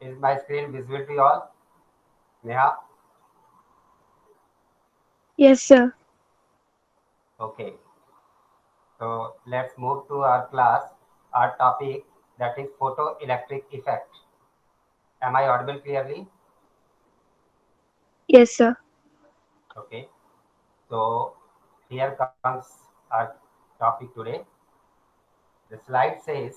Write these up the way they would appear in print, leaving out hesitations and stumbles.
Is my screen visible to you all? Neha? Yes, sir. Okay. So let's move to our class, our topic, that is photoelectric effect. Am I audible clearly? Yes, sir. Okay. So here comes our topic today. The slide says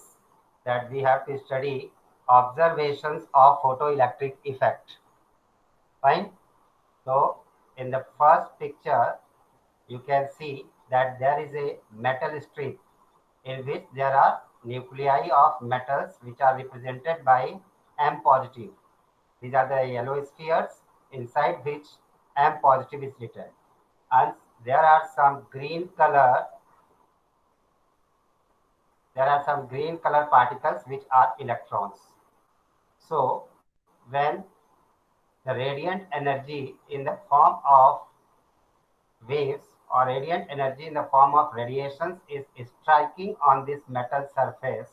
that we have to study observations of photoelectric effect. Fine. So in the first picture, you can see that there is a metal strip in which there are nuclei of metals which are represented by M positive. These are the yellow spheres inside which M positive is written. And there are some green color, there are some green color particles which are electrons. So when the radiant energy in the form of waves or radiant energy in the form of radiations is striking on this metal surface,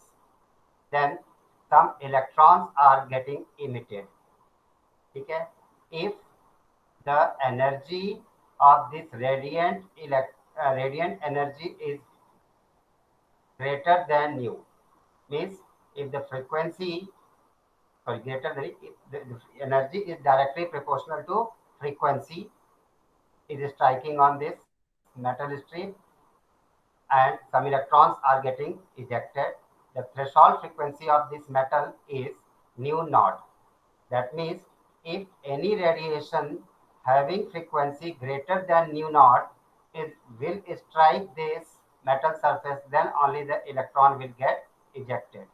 then some electrons are getting emitted. Okay? If the energy of this radiant energy is greater than nu, means if the frequency, sorry, greater than, if the energy is directly proportional to frequency is striking on this metal strip and some electrons are getting ejected. The threshold frequency of this metal is nu naught. That means if any radiation having frequency greater than nu naught will strike this metal surface, then only the electron will get ejected.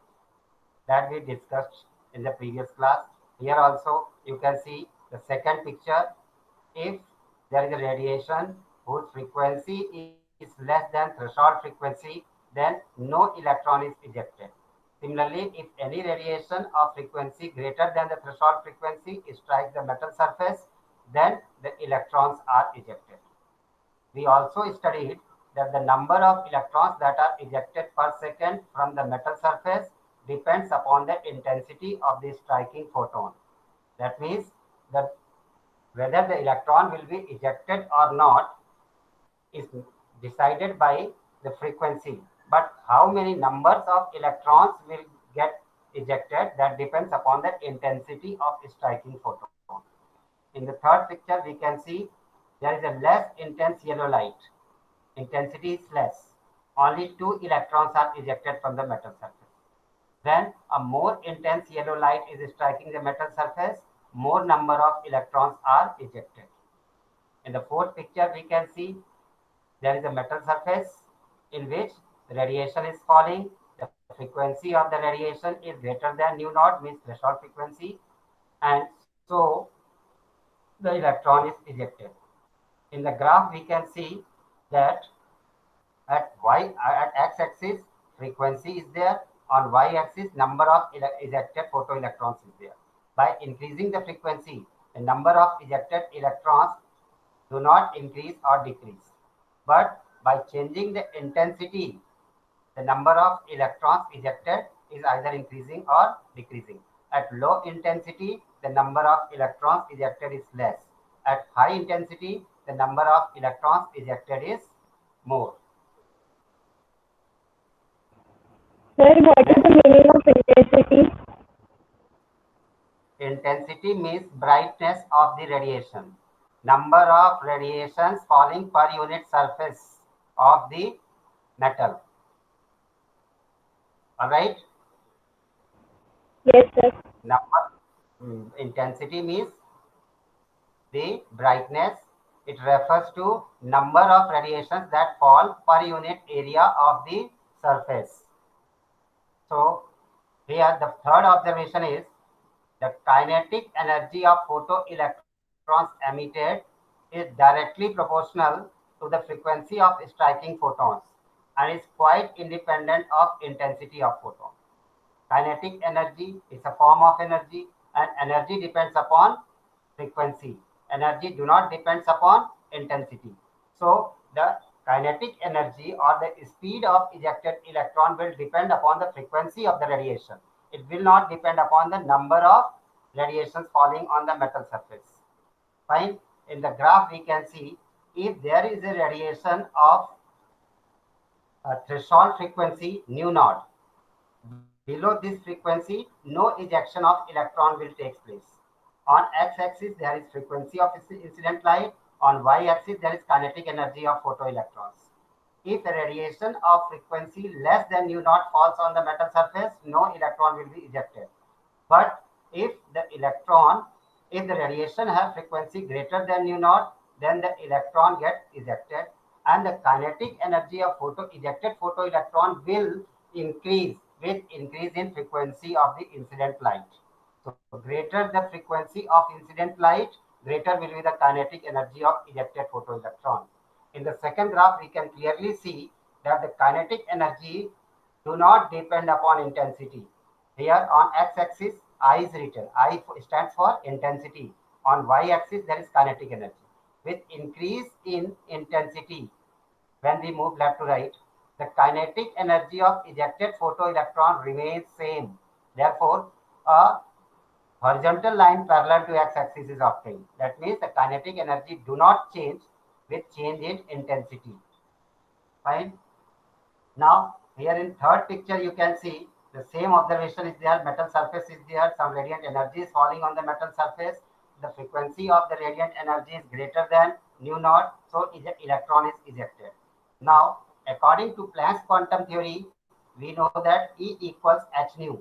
That we discussed in the previous class. Here also you can see the second picture. If there is a radiation whose frequency is less than threshold frequency, then no electron is ejected. Similarly, if any radiation of frequency greater than the threshold frequency strikes the metal surface, then the electrons are ejected. We also studied that the number of electrons that are ejected per second from the metal surface depends upon the intensity of the striking photon. That means that whether the electron will be ejected or not is decided by the frequency. But how many numbers of electrons will get ejected, that depends upon the intensity of striking photon. In the third picture, we can see there is a less intense yellow light. Intensity is less. Only 2 electrons are ejected from the metal surface. When a more intense yellow light is striking the metal surface, more number of electrons are ejected. In the fourth picture, we can see there is a metal surface in which the radiation is falling. The frequency of the radiation is greater than nu naught, means threshold frequency, and so the electron is ejected. In the graph, we can see that at x-axis frequency is there, on y-axis number of ejected photoelectrons is there. By increasing the frequency, the number of ejected electrons do not increase or decrease. But by changing the intensity, the number of electrons ejected is either increasing or decreasing. At low intensity, the number of electrons ejected is less. At high intensity, the number of electrons ejected is more. Sir, what is Next, the meaning of intensity? intensity means brightness of the radiation. Number of radiations falling per unit surface of the metal. All right. Yes, sir. Intensity means the brightness. It refers to number of radiations that fall per unit area of the surface. So here the third observation is the kinetic energy of photoelectrons emitted is directly proportional to the frequency of striking photons and is quite independent of intensity of photon. Kinetic energy is a form of energy, and energy depends upon frequency. Energy do not depends upon intensity. So the kinetic energy or the speed of ejected electron will depend upon the frequency of the radiation. It will not depend upon the number of radiations falling on the metal surface. Fine. In the graph, we can see if there is a radiation of a threshold frequency nu naught, below this frequency, no ejection of electron will take place. On x-axis, there is frequency of incident light. On y-axis, there is kinetic energy of photoelectrons. If a radiation of frequency less than nu naught falls on the metal surface, no electron will be ejected. But if the radiation have frequency greater than nu naught, then the electron gets ejected, and the kinetic energy of ejected photoelectron will increase with increase in frequency of the incident light. So greater the frequency of incident light, greater will be the kinetic energy of ejected photoelectron. In the second graph, we can clearly see that the kinetic energy do not depend upon intensity. Here on x-axis, I is written. I stands for intensity. On y-axis, there is kinetic energy. With increase in intensity, when we move left to right, the kinetic energy of ejected photoelectron remains same. Therefore, a horizontal line parallel to x-axis is obtained. That means the kinetic energy do not change with change in intensity. Fine. Now, here in third picture, you can see the same observation is there. Metal surface is there. Some radiant energy is falling on the metal surface. The frequency of the radiant energy is greater than nu naught. So, electron is ejected. Now, according to Planck's quantum theory, we know that E equals h nu.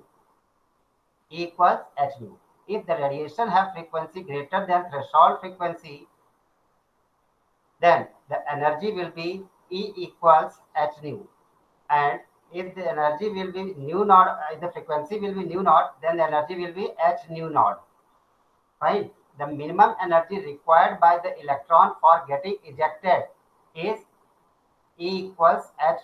E equals h nu. If the radiation have frequency greater than threshold frequency, then the energy will be E equals h nu. And if the energy will be nu naught, the frequency will be nu naught, then the energy will be h nu naught. Right? The minimum energy required by the electron for getting ejected is E equals h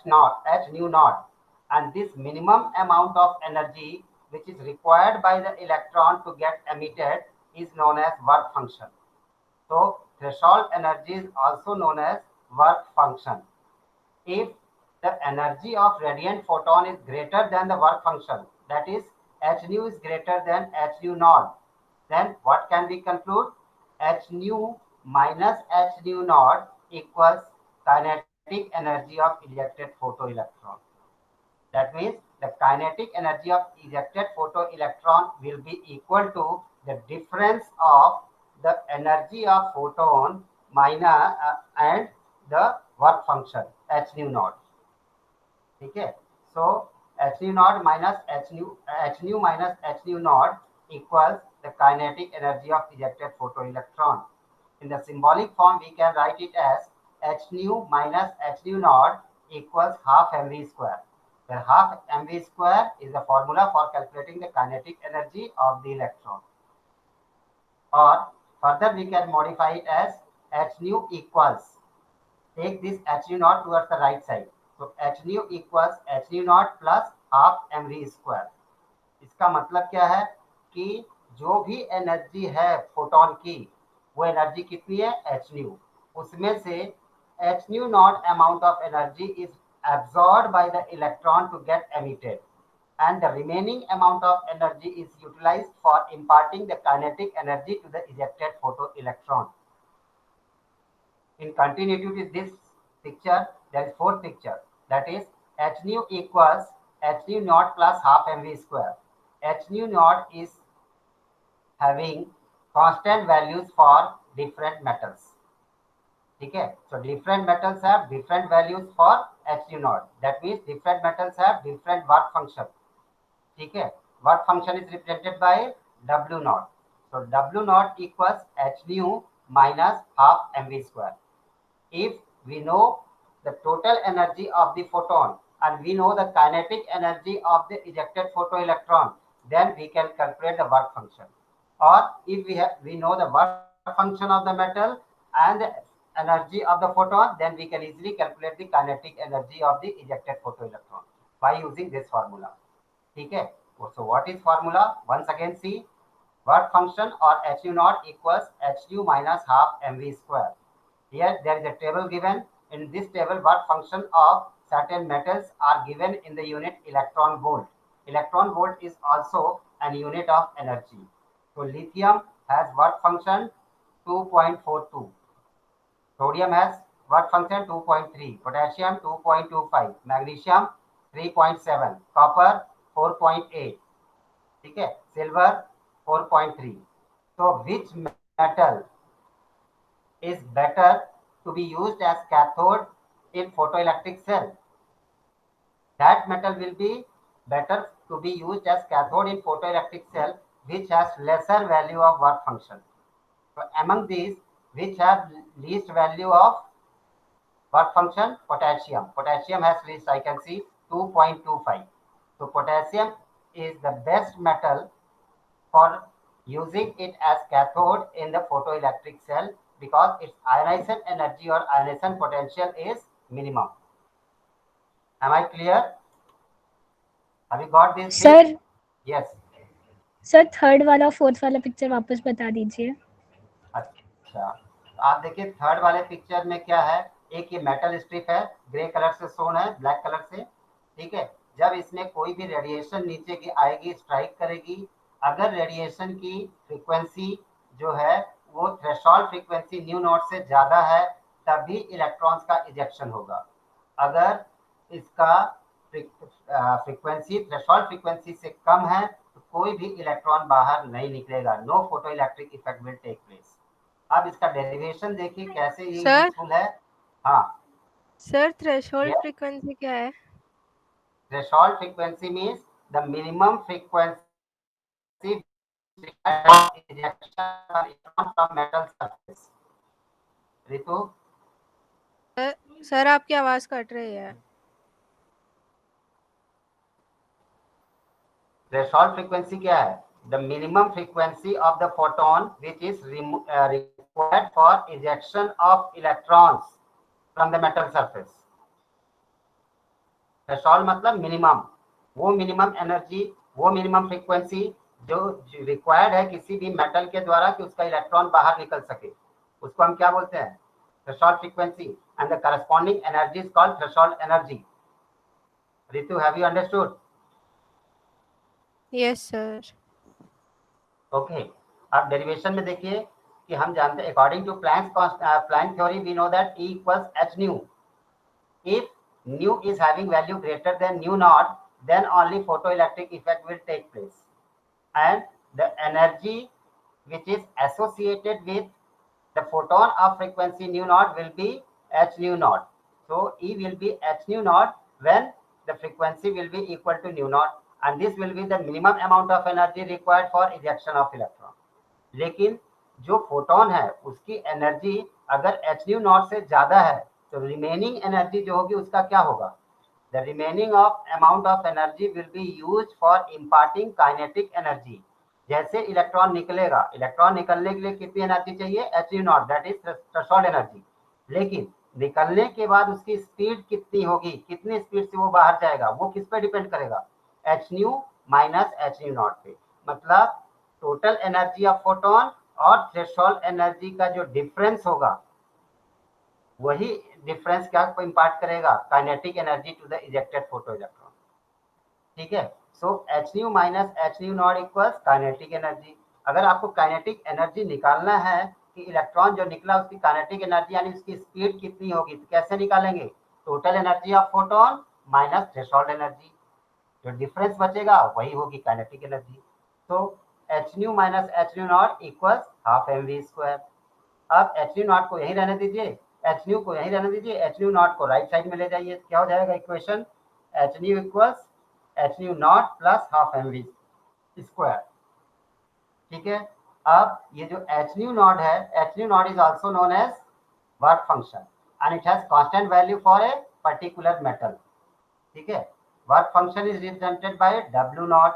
nu naught. And this minimum amount of energy which is required by the electron to get emitted is known as work function. So threshold energy is also known as work function. If the energy of radiant photon is greater than the work function, that is h nu is greater than h nu naught, then what can we conclude? H nu minus h nu naught equals kinetic energy of ejected photoelectron. That means the kinetic energy of ejected photoelectron will be equal to the difference of the energy of photon minus and the work function h nu naught. Okay, so h nu naught minus h nu minus h nu naught equals the kinetic energy of ejected photoelectron. In the symbolic form, we can write it as h nu minus h nu naught equals half mv square, where half mv square is the formula for calculating the kinetic energy of the electron. Or further, we can modify it as h nu equals, take this h nu naught towards the right side. So h nu equals h nu naught plus half mv square. इसका मतलब क्या है कि जो भी energy है photon की, वो एनर्जी कितनी है h nu. उसमें से h nu naught amount of energy is absorbed by the electron to get emitted, and the remaining amount of energy is utilized for imparting the kinetic energy to the ejected photoelectron. In continuity with this picture, there is fourth picture, that is h nu equals h nu naught plus half mv square. H nu naught is having constant values for different metals. Okay, so different metals have different values for h nu naught. That means different metals have different work function. Okay, work function is represented by W naught. So W naught equals h nu minus half mv square. If we know the total energy of the photon and we know the kinetic energy of the ejected photoelectron, then we can calculate the work function. Or if we know the work function of the metal and the energy of the photon, then we can easily calculate the kinetic energy of the ejected photoelectron by using this formula. Okay, so what is formula? Once again, see, work function or h nu naught equals h nu minus half mv square. Here there is a table given. In this table, work function of certain metals are given in the unit electron volt. Electron volt is also an unit of energy. So lithium has work function 2.42. Sodium has work function 2.3. Potassium 2.25. Magnesium 3.7. Copper 4.8. ठीक है. Silver 4.3. So which metal is better to be used as cathode in photoelectric cell? That metal will be better to be used as cathode in photoelectric cell which has lesser value of work function. So among these, which have least value of work function? Potassium. Potassium has least, I can see 2.25. So potassium is the best metal for using it as cathode in the photoelectric cell because its ionization energy or ionization potential is minimum. Am I clear? Have you got this thing? Sir Yes. Sir third वाला fourth वाला picture वापस बता दीजिए. अच्छा, तो आप देखिए third वाले पिक्चर में क्या है. एक ये मेटल स्ट्रिप है, ग्रे कलर से सोन है, ब्लैक कलर से. ठीक है. जब इसमें कोई भी रेडिएशन नीचे की आएगी, स्ट्राइक करेगी, अगर रेडिएशन की फ्रीक्वेंसी जो है वो थ्रेशोल्ड फ्रीक्वेंसी न्यू नॉट से ज्यादा है, तभी इलेक्ट्रॉन्स का इजेक्शन होगा. अगर इसका फ्रीक्वेंसी थ्रेशोल्ड फ्रीक्वेंसी से कम है तो कोई भी इलेक्ट्रॉन बाहर नहीं निकलेगा. No photo electric effect will take place. अब इसका डेरिवेशन देखिए कैसे ये सर यूजफुल है. हाँ. Sir threshold Yes. फ्रीक्वेंसी क्या है? Threshold frequency means the minimum frequency required for ejection of electron from metal surface. Ritu, sir आपकी आवाज कट रही है. threshold frequency क्या है? The minimum frequency of the photon which is required for ejection of electrons from the metal surface. Threshold मतलब minimum. वो minimum energy, वो minimum frequency जो रिक्वायर्ड है किसी भी मेटल के द्वारा कि उसका इलेक्ट्रॉन बाहर निकल सके, उसको हम क्या बोलते हैं? Threshold frequency. And the corresponding energy is called threshold energy. Ritu, have you understood? Yes sir. Okay. अब डेरिवेशन में देखिए कि हम जानते हैं according to Planck theory we know that E equals h nu. If nu is having value greater than nu naught, then only photoelectric effect will take place. And the energy which is associated with the photon of frequency nu naught will be h nu naught. So E will be h nu naught when the frequency will be equal to nu naught, and this will be the minimum amount of energy required for ejection of electron. लेकिन जो photon है उसकी energy अगर h nu naught से ज्यादा है तो remaining energy जो होगी उसका क्या होगा? The remaining of amount of energy will be use for imparting kinetic energy. जैसे इलेक्ट्रॉन निकलेगा, इलेक्ट्रॉन निकलने के लिए कितनी एनर्जी चाहिए? H U not, that is threshold energy. लेकिन निकलने के बाद उसकी स्पीड कितनी होगी, कितनी स्पीड से वो बाहर जाएगा, वो किस पे डिपेंड करेगा? H nu minus h nu not पे. मतलब टोटल एनर्जी ऑफ फोटोन और थ्रेशोल्ड एनर्जी का जो डिफरेंस होगा वही डिफरेंस क्या को इंपार्ट करेगा? Kinetic energy to the ejected photo electron. ठीक है. So h nu minus h nu naught equals kinetic energy. अगर आपको काइनेटिक एनर्जी निकालना है कि इलेक्ट्रॉन जो निकला उसकी काइनेटिक एनर्जी यानी उसकी स्पीड कितनी होगी, तो कैसे निकालेंगे? Total energy of photon minus threshold energy. जो डिफरेंस बचेगा वही होगी काइनेटिक एनर्जी. तो h nu minus h nu naught equals half m v square. अब एच न्यू नॉट को यहीं रहने दीजिए, एच न्यू को यहीं रहने दीजिए, एच न्यू नॉट को राइट साइड में ले जाइए. क्या हो जाएगा equation? H nu equals h nu naught plus half m v square. ठीक है. अब ये जो एच न्यू नॉट है, h nu naught is also known as work function and it has constant value for a particular metal. ठीक है. Work function is represented by W naught.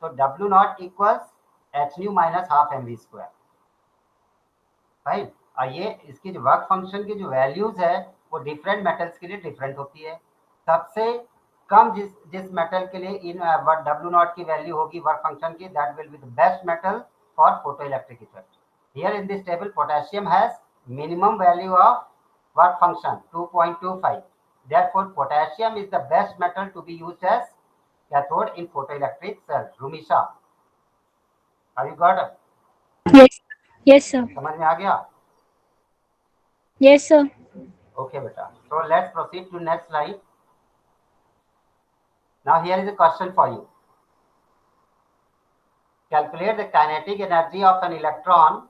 तो W naught equals h nu minus half m v square. Right. और ये इसकी जो work function की जो values है वो डिफरेंट मेटल्स के लिए डिफरेंट होती है. सबसे कम जिस मेटल के लिए इन डब्ल्यू नॉट की वैल्यू होगी वर्क फंक्शन की, that will be the best metal for photo electric effect. Here in this table potassium has minimum value of work function 2.25. therefore potassium is the best metal to be used as cathode in photoelectric cells. Rumisha, have you got it? Yes. Yes, sir. समझ में आ गया? Yes, sir. Okay, beta. So let's proceed to next slide. Now here is a question for you. Calculate the kinetic energy of an electron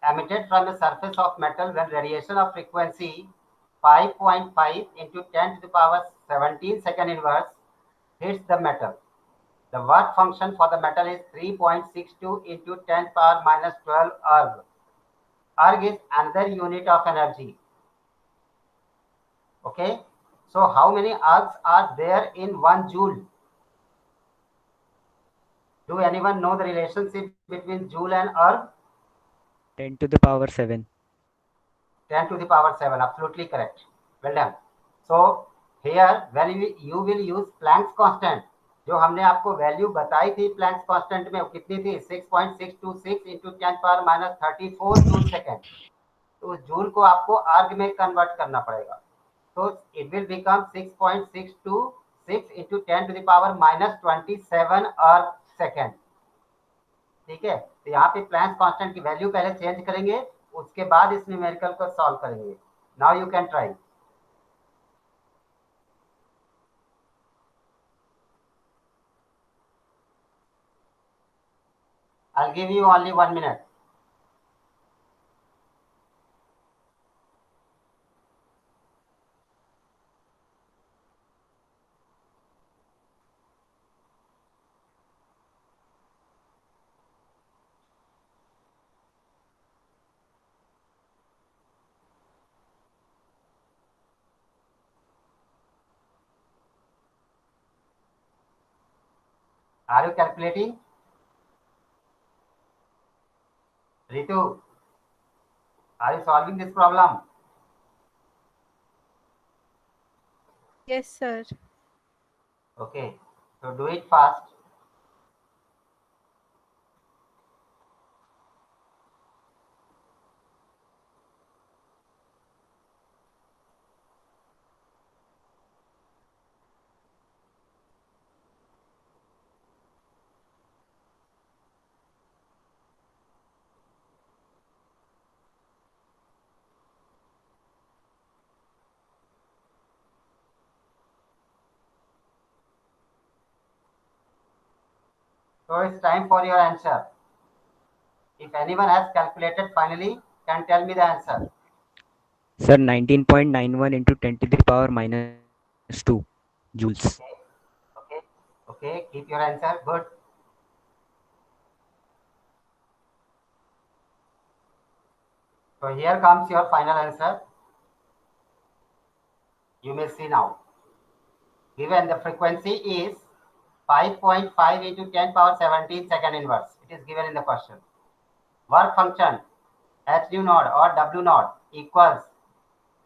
emitted from the surface of metal when radiation of frequency 5.5 into 10 to the power 17 second inverse hits the metal. The work function for the metal is 3.62 into 10 power minus 12 erg. Erg is another unit of energy. Okay. So how many ergs are there in 1 joule? Do anyone know the relationship between joule and erg? 10 to the power 7. 10 to the power 7. Absolutely correct. Well done. So here when you will use Planck's constant, जो हमने आपको value बताई थी Planck's constant में, वो कितनी थी? 6.626 into 10 power minus 34 joule second. तो उस जूल को आपको आर्ग में कन्वर्ट करना पड़ेगा. तो it will become 6.626 into 10 to the power minus 27 erg second. ठीक है. तो यहाँ पे प्लैंक्स कांस्टेंट की वैल्यू पहले चेंज करेंगे, उसके बाद इस न्यूमेरिकल को सॉल्व करेंगे. Now you can try. I'll give you only 1 minute. Are you calculating? Ritu, are you solving this problem? Yes, sir. Okay, so do it fast. So it's time for your answer. If anyone has calculated finally, can tell me the answer. Sir, 19.91 into 10 to the power minus 2 joules. Okay, keep your answer. Good. So here comes your final answer. You may see now. Given the frequency is 5.5 into 10 power 17 second inverse. It is given in the question. Work function h nu naught or w naught equals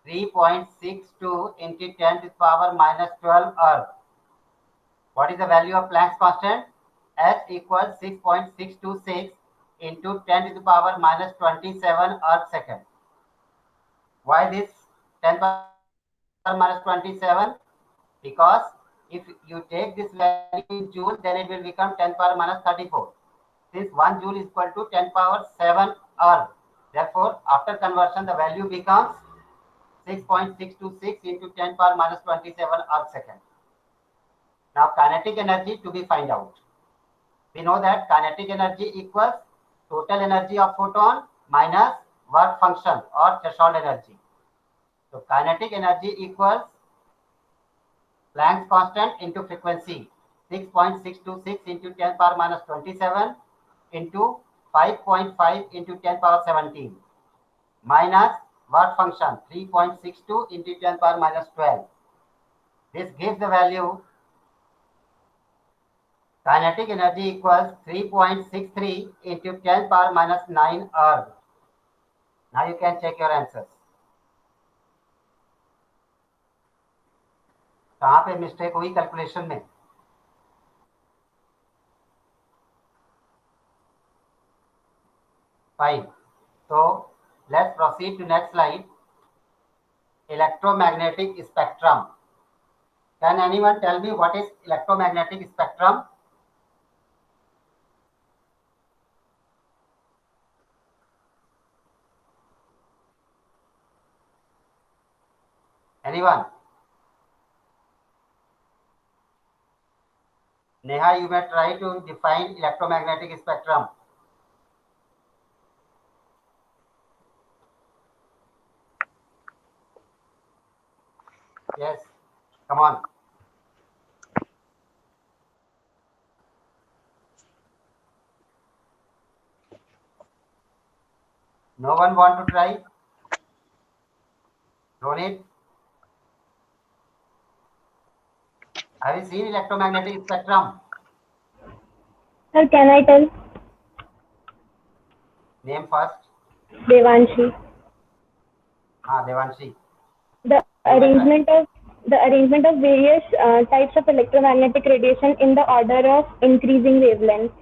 3.62 into 10 to the power minus 12 erg. What is the value of Planck's constant? H equals 6.626 into 10 to the power minus 27 erg second. Why this 10 power minus 27? Because if you take this value in joule, then it will become 10 power minus 34. Since 1 joule is equal to 10 power 7 erg. Therefore, after conversion, the value becomes 6.626 into 10 power minus 27 erg second. Now, kinetic energy to be find out. We know that kinetic energy equals total energy of photon minus work function or threshold energy. So, kinetic energy equals Planck's constant into frequency 6.626 into 10 power minus 27 into 5.5 into 10 power 17 minus work function 3.62 into 10 power minus 12. This gives the value kinetic energy equals 3.63 into 10 power minus 9 erg. Now you can check your answers. कहाँ पे mistake हुई calculation में? Fine. So let's proceed to next slide. Electromagnetic spectrum. Can anyone tell me what is electromagnetic spectrum? Anyone? Neha, you may try to define electromagnetic spectrum. Yes, come on. No one want to try? Ronit? Have you seen electromagnetic spectrum? Sir, can I tell? Name first. Devanshi. Devanshi. The arrangement of various types of electromagnetic radiation in the order of increasing wavelength.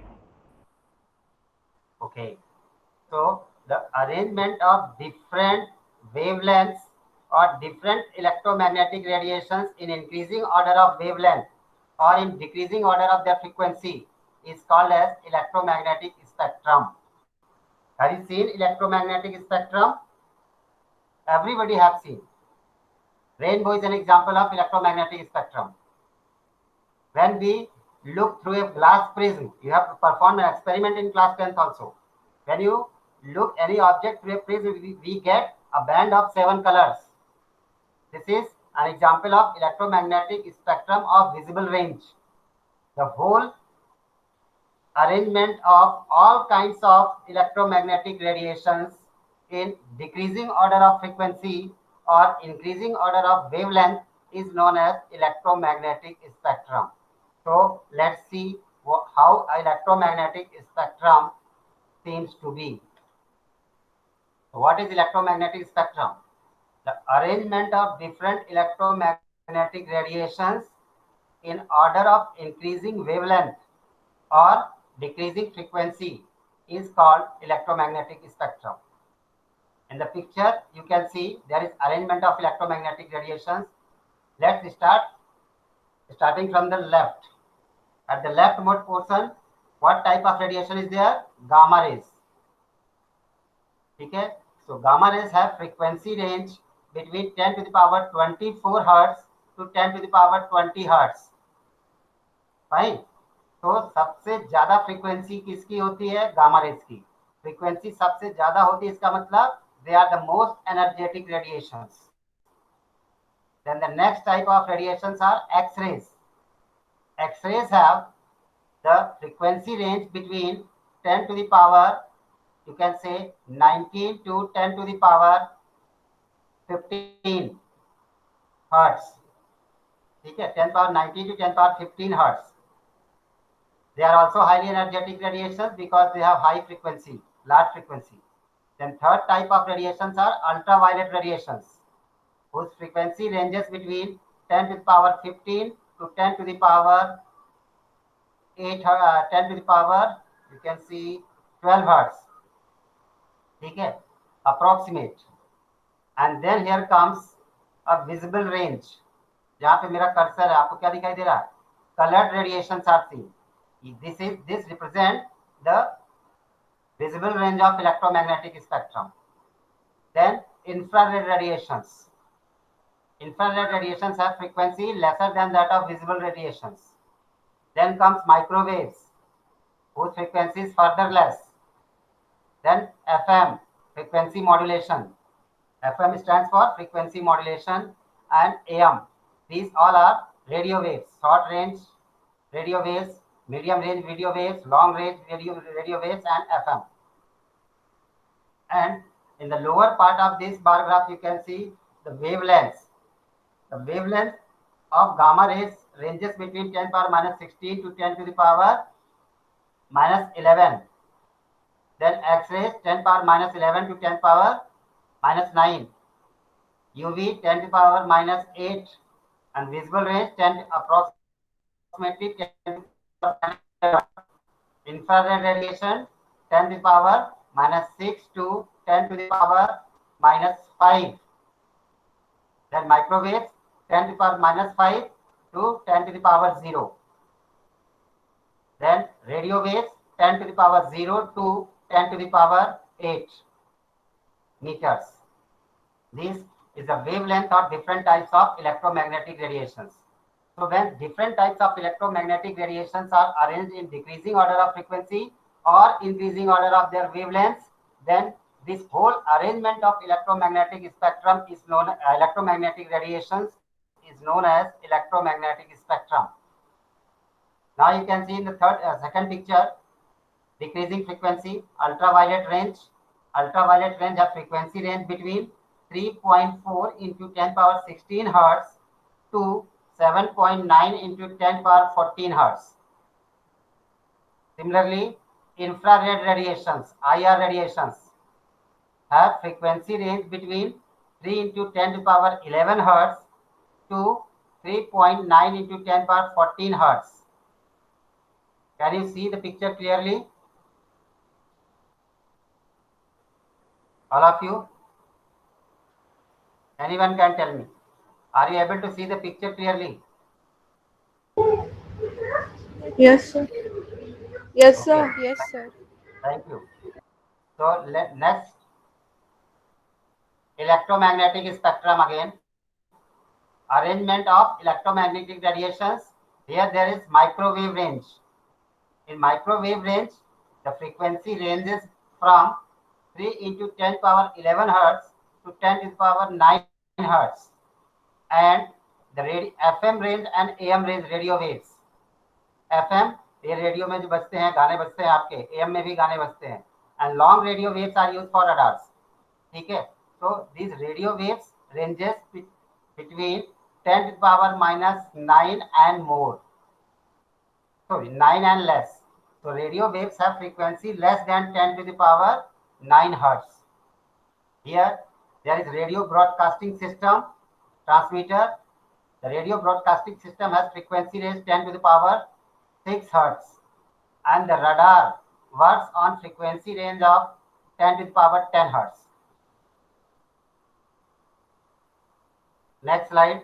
Okay. So the arrangement of different wavelengths or different electromagnetic radiations in increasing order of wavelength or in decreasing order of their frequency is called as electromagnetic spectrum. Have you seen electromagnetic spectrum? Everybody have seen. Rainbow is an example of electromagnetic spectrum. When we look through a glass prism, you have to perform an experiment in class 10th also. When you look any object through a prism, we get a band of 7 colors. This is an example of electromagnetic spectrum of visible range. The whole arrangement of all kinds of electromagnetic radiations in decreasing order of frequency or increasing order of wavelength is known as electromagnetic spectrum. So let's see how electromagnetic spectrum seems to be. What is electromagnetic spectrum? The arrangement of different electromagnetic radiations in order of increasing wavelength or decreasing frequency is called electromagnetic spectrum. In the picture, you can see there is arrangement of electromagnetic radiations. Let's start starting from the left. At the leftmost portion, what type of radiation is there? Gamma rays. Okay? So gamma rays have frequency range between 10 to the power 24 hertz to 10 to the power 20 hertz. Fine. तो सबसे ज्यादा frequency किसकी होती है? Gamma rays की frequency सबसे ज्यादा होती है, इसका मतलब they are the most energetic radiations. Then the next type of radiations are X-rays. X-rays have the frequency range between 10 to the power, you can say 19 to 10 to the power 15 hertz. ठीक है, 10 power 19 to 10 power 15 hertz. They are also highly energetic radiations because they have high frequency, large frequency. Then third type of radiations are ultraviolet radiations, whose frequency ranges between 10 to the power 15 to 10 to the power 8, 10 to the power, you can see 12 hertz. ठीक है, approximate. And then here comes a visible range. जहाँ पे मेरा cursor है, आपको क्या दिखाई दे रहा है? Colored radiations are seen. This represent the visible range of electromagnetic spectrum. Then infrared radiations. Infrared radiations have frequency lesser than that of visible radiations. Then comes microwaves, whose frequency is further less. Then FM, frequency modulation. FM stands for frequency modulation, and AM. These all are radio waves, short range radio waves, medium range radio waves, long range radio waves, and FM. And in the lower part of this bar graph, you can see the wavelengths. The wavelength of gamma rays ranges between 10 power minus 16 to 10 to the power minus 11. Then X-rays 10 power minus 11 to 10 power minus 9. UV 10 to the power minus 8. And visible range 10 approximately 10 to the power. Infrared radiation 10 to the power minus 6 to 10 to the power minus 5. Then microwaves 10 to the power minus 5 to 10 to the power 0. Then radio waves 10 to the power 0 to 10 to the power 8 meters. These is the wavelength of different types of electromagnetic radiations. So when different types of electromagnetic radiations are arranged in decreasing order of frequency or increasing order of their wavelengths, then this whole arrangement of electromagnetic spectrum is known, electromagnetic radiations is known as electromagnetic spectrum. Now you can see in the second picture, decreasing frequency, ultraviolet range. Ultraviolet range have frequency range between 3.4 into 10 power 16 hertz to 7.9 into 10 power 14 hertz. Similarly, infrared radiations, IR radiations, have frequency range between 3 into 10 to power 11 hertz to 3.9 into 10 power 14 hertz. Can you see the picture clearly? All of you? Anyone can tell me? Are you able to see the picture clearly? Yes, sir. Yes, sir. Yes, sir. Thank you. So next, electromagnetic spectrum again. Arrangement of electromagnetic radiations. Here there is microwave range. In microwave range, the frequency ranges from 3 into 10 power 11 hertz to 10 to the power 9 hertz. And the FM range and AM range radio waves. FM, ये radio में जो बजते हैं, गाने बजते हैं आपके, AM में भी गाने बजते हैं. And long radio waves are used for radars. ठीक है? So these radio waves ranges between 10 to the power minus 9 and more. Sorry, 9 and less. So radio waves have frequency less than 10 to the power 9 hertz. Here there is radio broadcasting system, transmitter. The radio broadcasting system has frequency range 10 to the power 6 hertz. And the radar works on frequency range of 10 to the power 10 hertz. Next slide.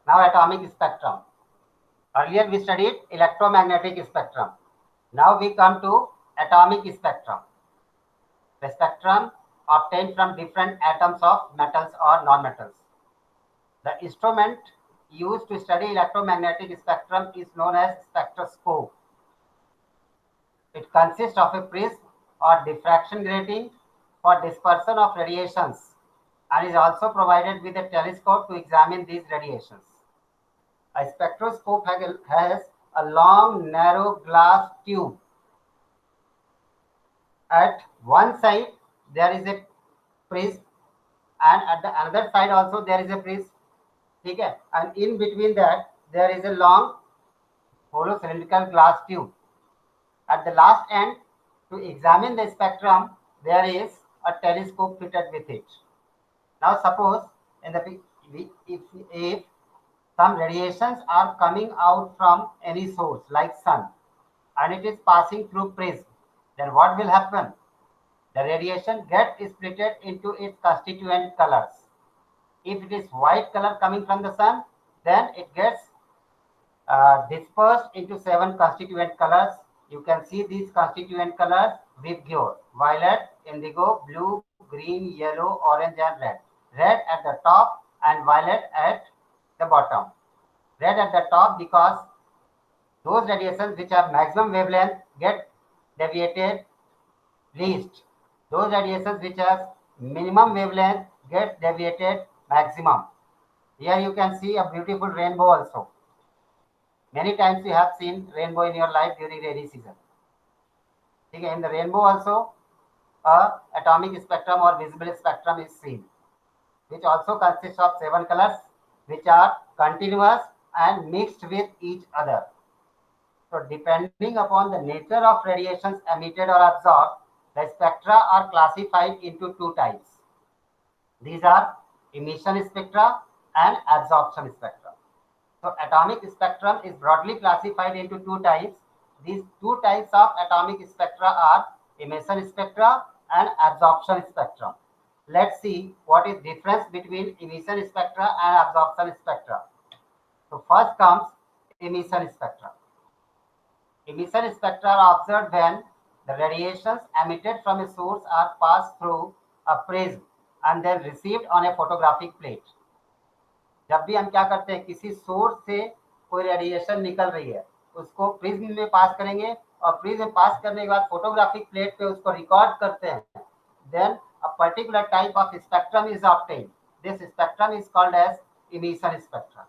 Now atomic spectrum. Earlier we studied electromagnetic spectrum. Now we come to atomic spectrum. The spectrum obtained from different atoms of metals or non-metals. The instrument used to study electromagnetic spectrum is known as spectroscope. It consists of a prism or diffraction grating for dispersion of radiations and is also provided with a telescope to examine these radiations. A spectroscope has a long, narrow glass tube. At one side, there is a prism, and at the other side also there is a prism. Okay? And in between that, there is a long, hollow cylindrical glass tube. At the last end, to examine the spectrum, there is a telescope fitted with it. Now, suppose in the if some radiations are coming out from any source like sun and it is passing through prism, then what will happen? The radiation gets split into its constituent colors. If it is white color coming from the sun, then it gets dispersed into 7 constituent colors. You can see these constituent colors: Vibgyor, violet, indigo, blue, green, yellow, orange, and red. Red at the top and violet at the bottom. Red at the top because those radiations which have maximum wavelength get deviated least. Those radiations which have minimum wavelength get deviated maximum. Here you can see a beautiful rainbow also. Many times you have seen rainbow in your life during rainy season. Okay, in the rainbow also, a atomic spectrum or visible spectrum is seen, which also consists of 7 colors, which are continuous and mixed with each other. So depending upon the nature of radiations emitted or absorbed, the spectra are classified into 2 types. These are emission spectra and absorption spectra. So atomic spectrum is broadly classified into 2 types. These 2 types of atomic spectra are emission spectra and absorption spectrum. Let's see what is difference between emission spectra and absorption spectra. So first comes emission spectra. Emission spectra are observed when the radiations emitted from a source are passed through a prism and then received on a photographic plate. जब भी हम क्या करते हैं, किसी source से कोई radiation निकल रही है, उसको प्रिज्म में पास करेंगे और प्रिज्म में पास करने के बाद फोटोग्राफिक प्लेट पे उसको रिकॉर्ड करते हैं. Then a particular type of spectrum is obtained. This spectrum is called as emission spectra.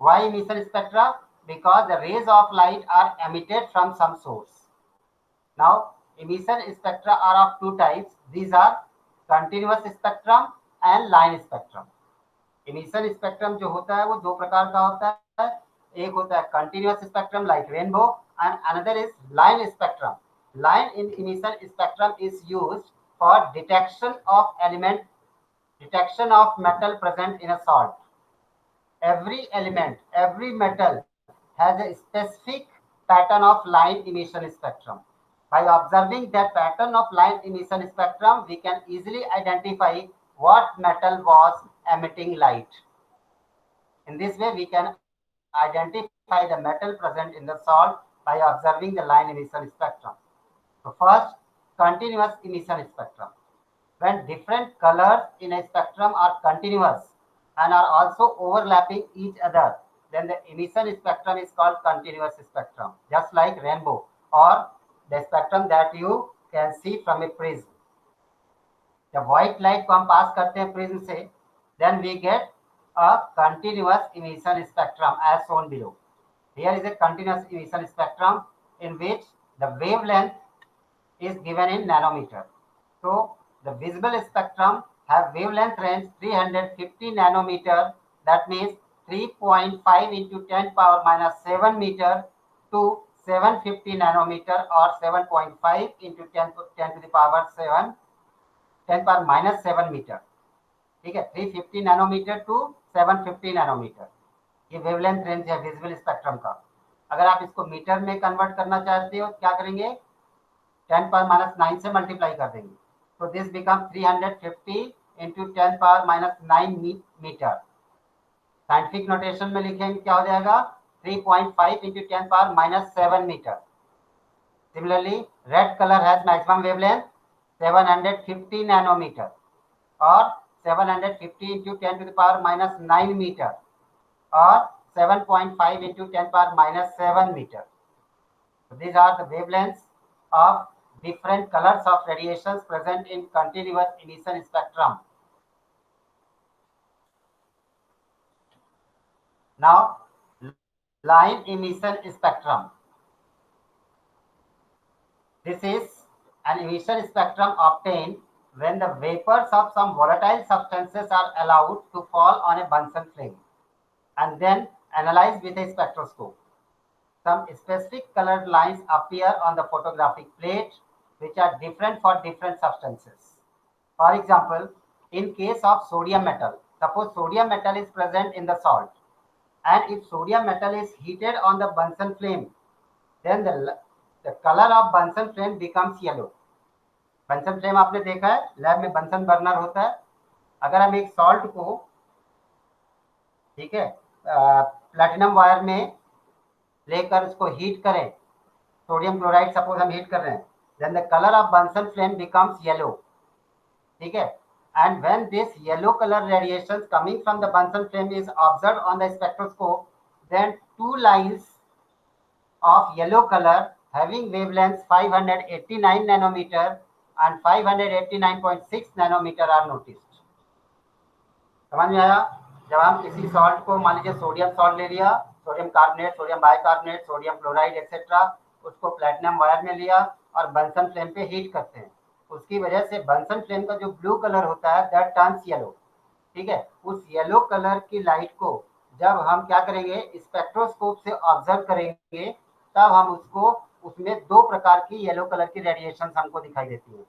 Why emission spectra? Because the rays of light are emitted from some source. Now, emission spectra are of two types. These are continuous spectrum and line spectrum. Emission spectrum जो होता है वो दो प्रकार का होता है. एक होता है continuous spectrum like rainbow and another is line spectrum. Line in emission spectrum is used for detection of metal present in a salt. Every element, every metal has a specific pattern of line emission spectrum. By observing that pattern of line emission spectrum, we can easily identify what metal was emitting light. In this way, we can identify the metal present in the salt by observing the line emission spectrum. So first, continuous emission spectrum. When different colors in a spectrum are continuous and are also overlapping each other, then the emission spectrum is called continuous spectrum, just like rainbow or the spectrum that you can see from a prism. जब white light को हम पास करते हैं prism से, then we get a continuous emission spectrum as shown below. Here is a continuous emission spectrum in which the wavelength is given in nanometer. So the visible spectrum have wavelength range 350 nanometer, that means 3.5 into 10 power minus 7 meter to 750 nanometer or 7.5 into 10 to the power 7, 10 power minus 7 meter. ठीक है, 350 nanometre to 750 nanometre, ये wavelength range है visible spectrum का. अगर आप इसको metre में convert करना चाहते हो क्या करेंगे, 10 पावर माइनस 9 से मल्टीप्लाई कर देंगे. तो this become 350 into 10 power minus 9 metre. Scientific notation में लिखेंगे क्या हो जाएगा, 3.5 into 10 power minus 7 metre. Similarly red colour has maximum wavelength 750 nanometre और 750 into 10 to the power minus 9 meter or 7.5 into 10 power minus 7 meter. So these are the wavelengths of different colors of radiations present in continuous emission spectrum. Now, line emission spectrum. This is an emission spectrum obtained when the vapors of some volatile substances are allowed to fall on a Bunsen flame and then analyzed with a spectroscope. Some specific colored lines appear on the photographic plate which are different for different substances. For example, in case of sodium metal, suppose sodium metal is present in the salt, and if sodium metal is heated on the Bunsen flame, then the color of Bunsen flame becomes yellow. Bunsen flame आपने देखा है, lab में Bunsen burner होता है. अगर हम एक salt को, ठीक है, प्लैटिनम वायर में लेकर उसको हीट करें, सोडियम क्लोराइड सपोज हम हीट कर रहे हैं, then the colour of Bunsen flame becomes yellow. ठीक है, and when this yellow colour radiation coming from the Bunsen flame is observed on the spectroscope, then two lines of yellow colour having wavelength 589 nanometre and 589.6 nanometre are noticed. समझ में आया? जब हम किसी salt को, मान लीजिए सोडियम सॉल्ट ले लिया, sodium carbonate, sodium bicarbonate, sodium chloride etcetera, उसको प्लैटिनम वायर में लिया और बंसन फ्लेम पे हीट करते हैं, उसकी वजह से बंसन फ्लेम का जो ब्लू कलर होता है दैट टर्न्स येलो. ठीक है, उस येलो कलर की लाइट को जब हम क्या करेंगे, स्पेक्ट्रोस्कोप से ऑब्जर्व करेंगे, तब हम उसको, उसमें दो प्रकार की येलो कलर की रेडिएशन हमको दिखाई देती है.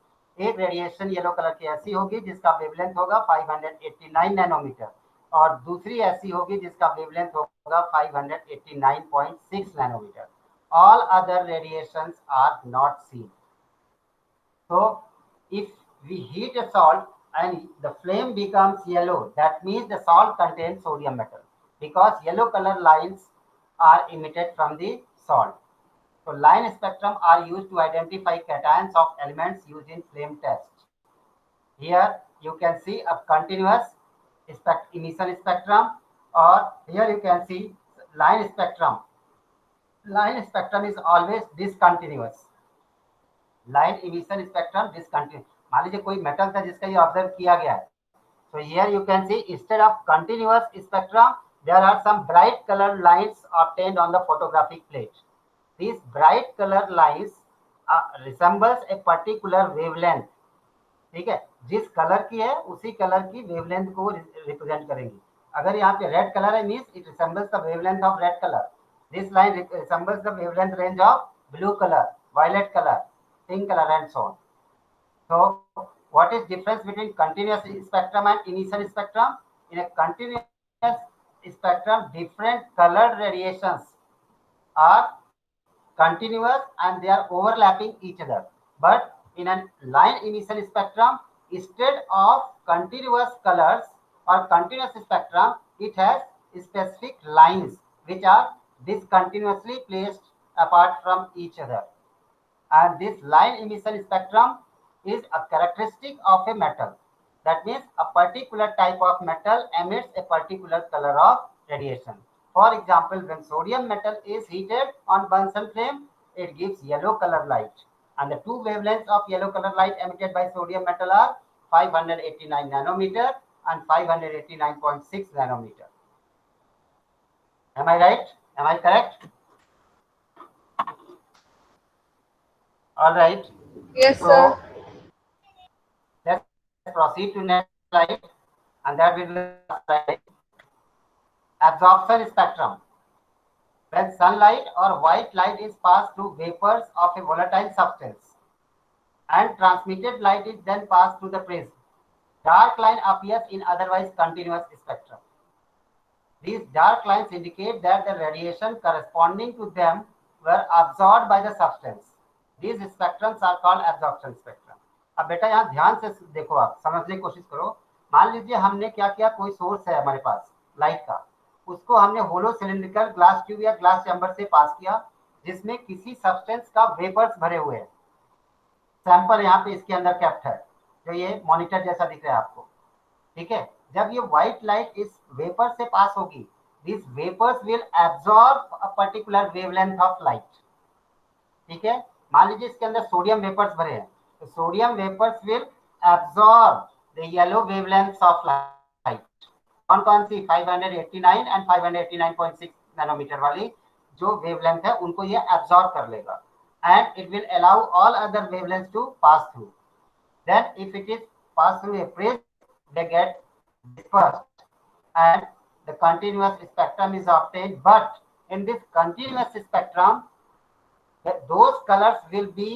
एक रेडिएशन येलो कलर की ऐसी होगी जिसका वेवलेंथ होगा 589 नैनोमीटर और दूसरी ऐसी होगी जिसका वेवलेंथ होगा 589.6 nanometre. All other radiations are not seen. So if we heat a salt and the flame becomes yellow, that means the salt contains sodium metal because yellow color lines are emitted from the salt. So line spectrum are used to identify cations of elements used in flame test. Here you can see a continuous emission spectrum, or here you can see line spectrum. Line spectrum is always discontinuous. Line emission spectrum discontinuous. मान लीजिए कोई metal था जिसका ये observe किया गया है. So here you can see instead of continuous spectrum, there are some bright color lines obtained on the photographic plate. These bright color lines resembles a particular wavelength. ठीक है, जिस कलर की है उसी कलर की वेवलेंथ को represent करेंगी. अगर यहाँ पे रेड कलर है means it resembles the wavelength of red colour. This line resembles the wavelength range of blue colour, violet colour, pink color, and so on. So what is difference between continuous spectrum and emission spectrum? In a continuous spectrum, different colored radiations are continuous and they are overlapping each other. But in a line emission spectrum, instead of continuous colors or continuous spectrum, it has specific lines which are discontinuously placed apart from each other. And this line emission spectrum is a characteristic of a metal. That means a particular type of metal emits a particular color of radiation. For example, when sodium metal is heated on Bunsen flame, it gives yellow color light. And the two wavelengths of yellow color light emitted by sodium metal are 589 nanometer and 589.6 nanometer. Am I right? Am I correct? All right. Yes, So, sir. let's proceed to next slide, and that will be the slide. Absorption spectrum. When sunlight or white light is passed through vapors of a volatile substance and transmitted light is then passed through the prism, dark line appears in otherwise continuous spectrum. These dark lines indicate that the radiation corresponding to them were absorbed by the substance. These spectrums are called absorption spectrum. अब बेटा यहाँ ध्यान से देखो, आप समझने की कोशिश करो. मान लीजिए हमने क्या किया, कोई सोर्स है हमारे पास लाइट का, उसको हमने होलो सिलिंड्रिकल ग्लास ट्यूब या ग्लास चैम्बर से पास किया जिसमें किसी सब्सटेंस का वेपर्स भरे हुए हैं. सैंपल यहाँ पे इसके अंदर कैप्ट है, जो ये मॉनिटर जैसा दिख रहा है आपको. ठीक है, जब ये व्हाइट लाइट इस वेपर से पास होगी, this vapours will absorb a particular wavelength of light. ठीक है, मान लीजिए इसके अंदर सोडियम वेपर्स भरे हैं, तो sodium vapours will absorb the yellow wavelengths of light. कौन कौन सी? 589 एंड 589.6 नैनोमीटर वाली जो वेवलेंथ है उनको ये एब्जॉर्ब कर लेगा, and it will allow all other wavelengths to pass through. Then if it is pass through a prism, they get dispersed and the continuous spectrum is obtained. But in this continuous spectrum, those colors will be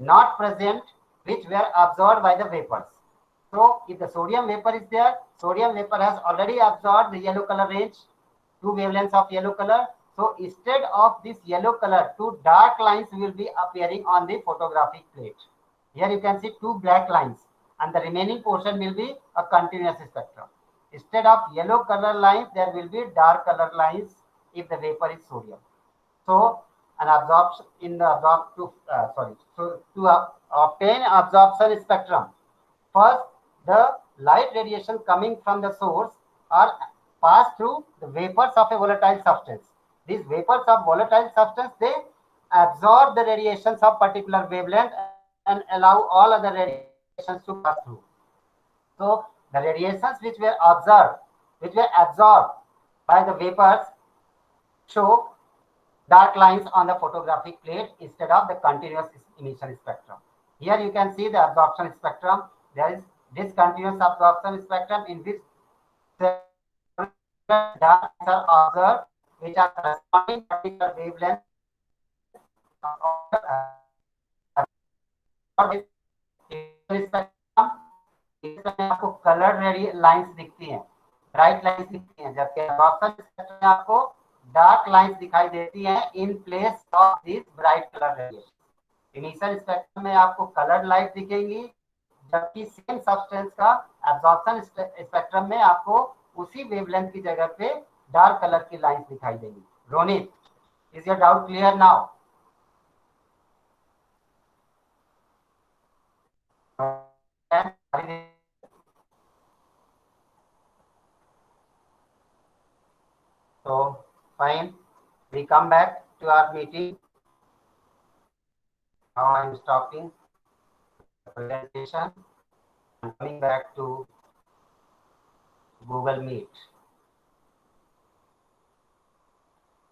not present which were absorbed by the vapors. So if the sodium vapor is there, sodium vapor has already absorbed the yellow color range, two wavelengths of yellow color. So instead of this yellow color, two dark lines will be appearing on the photographic plate. Here you can see two black lines, and the remaining portion will be a continuous spectrum. Instead of yellow color lines, there will be dark color lines if the vapor is sodium. So an absorption in the to obtain absorption spectrum, first the light radiation coming from the source are passed through the vapors of a volatile substance. These vapors of volatile substance, they absorb the radiations of particular wavelength and allow all other radiations to pass through. So the radiations which were absorbed by the vapors show dark lines on the photographic plate instead of the continuous emission spectrum. Here you can see the absorption spectrum. There is discontinuous absorption spectrum in which dark lines are observed which are corresponding particular wavelength आपको colour lines दिखती हैं, bright lines दिखती हैं, जबकि absorption spectrum में आपको dark lines दिखाई देती हैं in place of this bright colour radiation. Emission spectrum में आपको कलर्ड लाइट दिखेंगी, जबकि सेम सब्सटेंस का एब्जॉर्प्शन स्पेक्ट्रम में आपको उसी वेवलेंथ की जगह पे डार्क कलर की लाइंस दिखाई देंगी. Ronit, is your doubt clear now? come back to our meeting. Now I am stopping the presentation and coming back to Google Meet.